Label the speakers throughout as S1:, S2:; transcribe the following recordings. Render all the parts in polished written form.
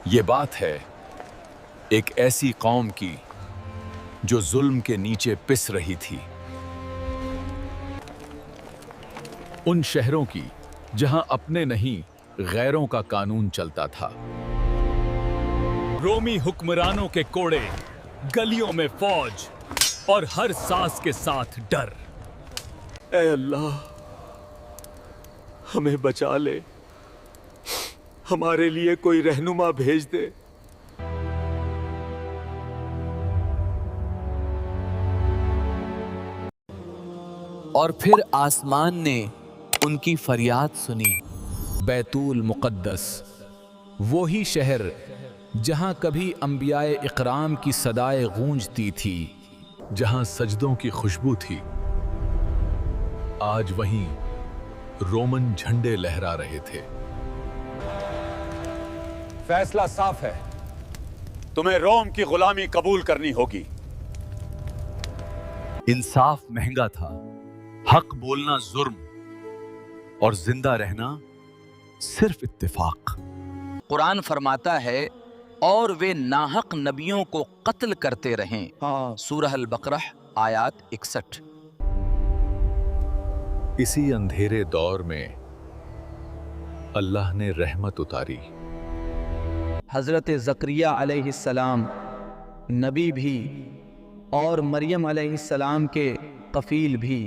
S1: ये बात है एक ऐसी कौम की जो जुल्म के नीचे पिस रही थी, उन शहरों की जहां अपने नहीं गैरों का कानून चलता था। रोमी हुक्मरानों के कोड़े, गलियों में फौज और हर सांस के साथ डर।
S2: ऐ अल्लाह, हमें बचा ले, हमारे लिए कोई रहनुमा भेज दे।
S3: और फिर आसमान ने उनकी फरियाद सुनी।
S1: बैतुल मुक़द्दस, वो ही शहर जहां कभी अंबियाए इकराम की सदाएं गूंजती थी, जहां सजदों की खुशबू थी, आज वहीं रोमन झंडे लहरा रहे थे।
S4: फैसला साफ है, तुम्हें रोम की गुलामी कबूल करनी होगी।
S1: इंसाफ महंगा था, हक बोलना जुर्म और जिंदा रहना सिर्फ इत्तेफाक।
S3: कुरान फरमाता है और वे नाहक नबियों को कत्ल करते रहें। सूरह अल-बकरह आयत 61।
S1: इसी अंधेरे दौर में अल्लाह ने रहमत उतारी।
S5: हज़रत ज़करिया अलैहिस्सलाम नबी भी और मरियम अलैहिस्सलाम के कफील भी।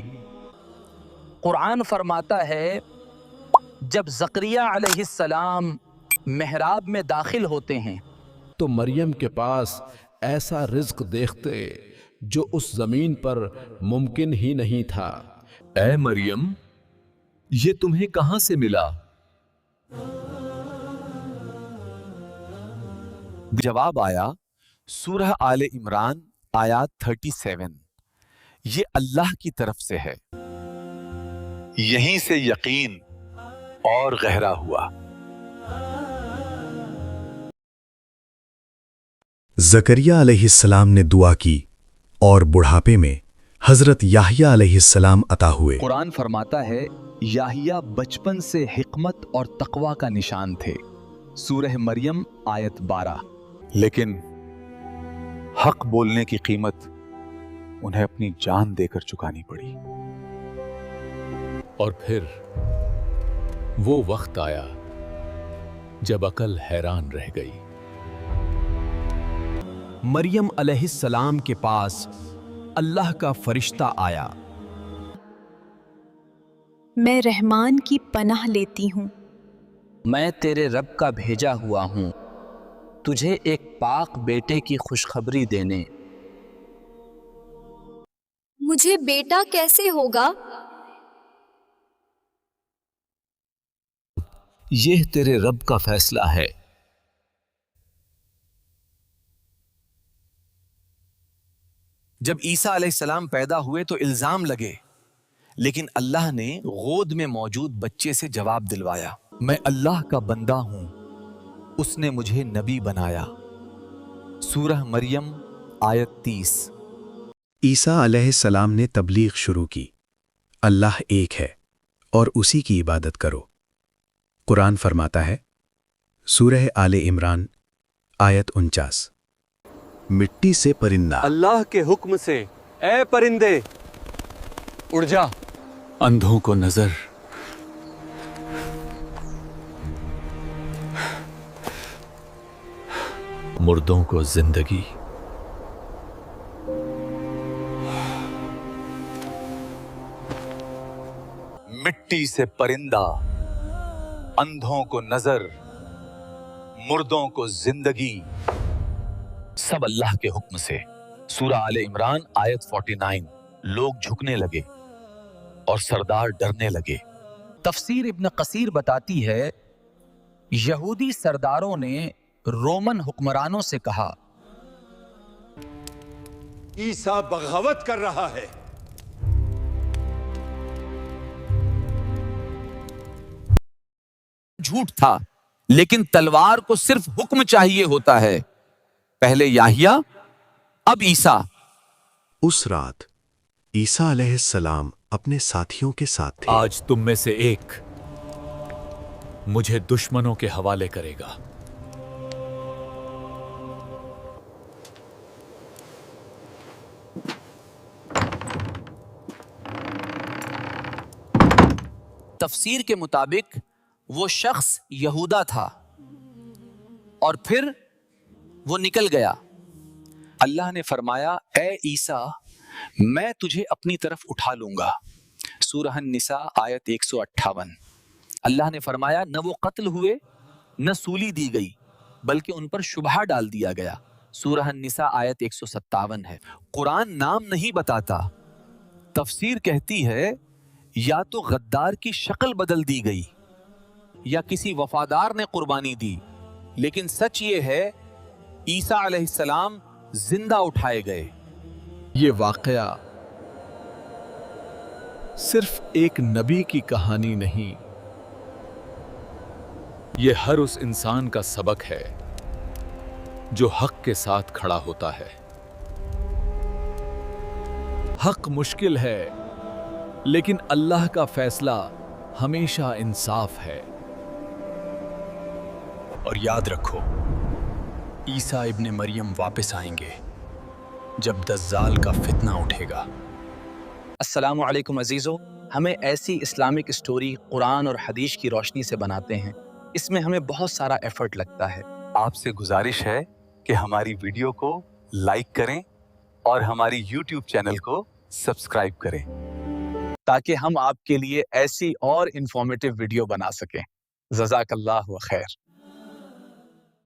S3: कुरान फरमाता है जब ज़करिया अलैहिस्सलाम मेहराब में दाखिल होते हैं
S6: तो मरियम के पास ऐसा रिज्क देखते जो उस जमीन पर मुमकिन ही नहीं था।
S1: ऐ मरियम, ये तुम्हें कहां से मिला?
S3: जवाब आया सूरह आले इमरान आयत 37, ये अल्लाह की तरफ से है।
S1: यहीं से यकीन और गहरा हुआ।
S7: ज़करिया अलैहिस्सलाम ने दुआ की और बुढ़ापे में हजरत याहिया अलैहिस्सलाम अता हुए।
S3: कुरान फरमाता है याहिया बचपन से हिकमत और तकवा का निशान थे। सूरह मरियम आयत 12।
S1: लेकिन हक बोलने की कीमत उन्हें अपनी जान देकर चुकानी पड़ी। और फिर वो वक्त आया जब अकल हैरान रह गई।
S6: मरियम अलैहिस्सलाम के पास अल्लाह का फरिश्ता आया।
S8: मैं रहमान की पनाह लेती हूँ।
S3: मैं तेरे रब का भेजा हुआ हूँ तुझे एक पाक बेटे की खुशखबरी देने।
S8: मुझे बेटा कैसे होगा?
S1: यह तेरे रब का फैसला है।
S3: जब ईसा अलैहिस्सलाम पैदा हुए तो इल्जाम लगे, लेकिन अल्लाह ने गोद में मौजूद बच्चे से जवाब दिलवाया, मैं अल्लाह का बंदा हूं, उसने मुझे नबी बनाया। सूरह मरियम आयत 30।
S7: ईसा अलैहिस्सलाम ने तबलीग शुरू की, अल्लाह एक है और उसी की इबादत करो। कुरान फरमाता है सूरह आले इमरान आयत 49, मिट्टी से परिंदा।
S2: अल्लाह के हुक्म से ऐ परिंदे उड़ जा।
S1: अंधों को नजर, मुर्दों को जिंदगी, मिट्टी से परिंदा, अंधों को नजर, मुर्दों को जिंदगी, सब अल्लाह के हुक्म से। सूरह आले इमरान आयत 49। लोग झुकने लगे और सरदार डरने लगे।
S3: तफसीर इब्न कसीर बताती है यहूदी सरदारों ने रोमन हुक्मरानों से कहा,
S4: ईसा बगावत कर रहा है।
S3: झूठ था, लेकिन तलवार को सिर्फ हुक्म चाहिए होता है। पहले याहिया, अब ईसा।
S7: उस रात ईसा अलैहिस्सलाम अपने साथियों के साथ थे।
S1: आज तुम में से एक मुझे दुश्मनों के हवाले करेगा।
S3: तफसीर के मुताबिक वो शख्स यहूदा था और फिर वो निकल गया। अल्लाह ने फरमाया, ए ईसा, मैं तुझे अपनी तरफ उठा लूंगा। सूरह निसा आयत 158। अल्लाह ने फरमाया, न वो कत्ल हुए न सूली दी गई, बल्कि उन पर शुबहा डाल दिया गया। सूरह निसा आयत 157 है। कुरान नाम नहीं बताता, तफसीर कहती है या तो गद्दार की शक्ल बदल दी गई या किसी वफादार ने कुर्बानी दी, लेकिन सच ये है ईसा अलैहिस्सलाम जिंदा उठाए गए।
S6: ये वाकया सिर्फ एक नबी की कहानी नहीं,
S4: ये हर उस इंसान का सबक है जो हक के साथ खड़ा होता है।
S6: हक मुश्किल है, लेकिन अल्लाह का फैसला हमेशा इंसाफ है।
S1: और याद रखो, ईसा इब्ने मरियम वापस आएंगे जब दज्जाल का फितना उठेगा।
S5: अस्सलामु अलैकुम अजीज़ों, हमें ऐसी इस्लामिक स्टोरी कुरान और हदीस की रोशनी से बनाते हैं। इसमें हमें बहुत सारा एफर्ट लगता है।
S1: आपसे गुजारिश है कि हमारी वीडियो को लाइक करें और हमारी YouTube चैनल को सब्सक्राइब करें,
S5: ताकि हम आपके लिए ऐसी और इंफॉर्मेटिव वीडियो बना सकें। जज़ाकल्लाहु खैर।